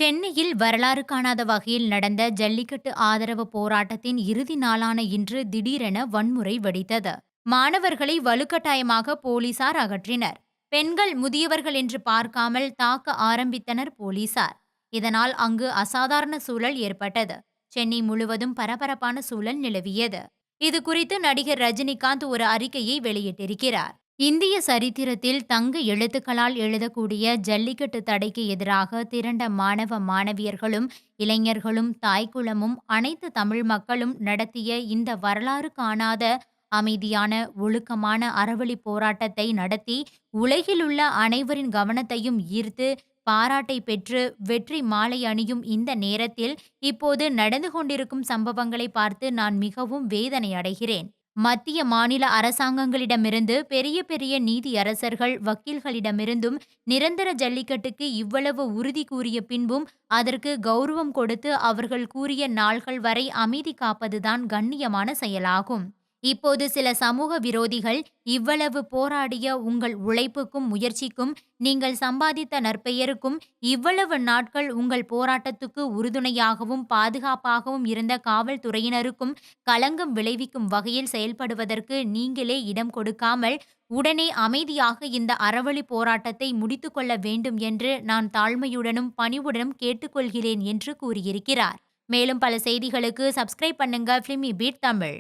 சென்னையில் வரலாறு காணாத வகையில் நடந்த ஜல்லிக்கட்டு ஆதரவு போராட்டத்தின் இறுதி நாளான இன்று திடீரென வன்முறை வெடித்தது. மாணவர்களை வலுக்கட்டாயமாக போலீசார் அகற்றினர். பெண்கள், முதியவர்கள் என்று பார்க்காமல் தாக்க ஆரம்பித்தனர் போலீசார். இதனால் அங்கு அசாதாரண சூழல் ஏற்பட்டது. சென்னை முழுவதும் பரபரப்பான சூழல் நிலவியது. இது குறித்து நடிகர் ரஜினிகாந்த் ஒரு அறிக்கையை வெளியிட்டிருக்கிறார். இந்திய சரித்திரத்தில் தங்க எழுத்துக்களால் எழுதக்கூடிய ஜல்லிக்கட்டு தடைக்கு எதிராக திரண்ட மாணவ மாணவியர்களும் இளைஞர்களும் தாய்க்குளமும் அனைத்து தமிழ் மக்களும் நடத்திய இந்த வரலாறு காணாத அமைதியான ஒழுக்கமான அறவழி போராட்டத்தை நடத்தி உலகிலுள்ள அனைவரின் கவனத்தையும் ஈர்த்து பாராட்டை பெற்று வெற்றி மாலை அணியும் இந்த நேரத்தில் இப்போது நடந்து கொண்டிருக்கும் சம்பவங்களை பார்த்து நான் மிகவும் வேதனை அடைகிறேன். மத்திய மாநில அரசாங்கங்களிடமிருந்து பெரிய பெரிய நீதியரசர்கள் வக்கீல்களிடமிருந்தும் நிரந்தர ஜல்லிக்கட்டுக்கு இவ்வளவு உறுதி கூறிய பின்பும் அதற்கு கௌரவம் கொடுத்து அவர்கள் கூறிய நாள்கள் வரை அமைதி காப்பதுதான் கண்ணியமான செயலாகும். இப்போது சில சமூக விரோதிகள் இவ்வளவு போராடிய உங்கள் உழைப்புக்கும் முயற்சிக்கும் நீங்கள் சம்பாதித்த நற்பெயருக்கும் இவ்வளவு நாட்கள் உங்கள் போராட்டத்துக்கு உறுதுணையாகவும் பாதுகாப்பாகவும் இருந்த காவல்துறையினருக்கும் களங்கம் விளைவிக்கும் வகையில் செயல்படுவதற்கு நீங்களே இடம் கொடுக்காமல் உடனே அமைதியாக இந்த அறவழி போராட்டத்தை முடித்துக்கொள்ள வேண்டும் என்று நான் தாழ்மையுடனும் பணிவுடனும் கேட்டுக்கொள்கிறேன் என்று கூறியிருக்கிறார். மேலும் பல செய்திகளுக்கு சப்ஸ்கிரைப் பண்ணுங்க ஃபிலிமி பீட் தமிழ்.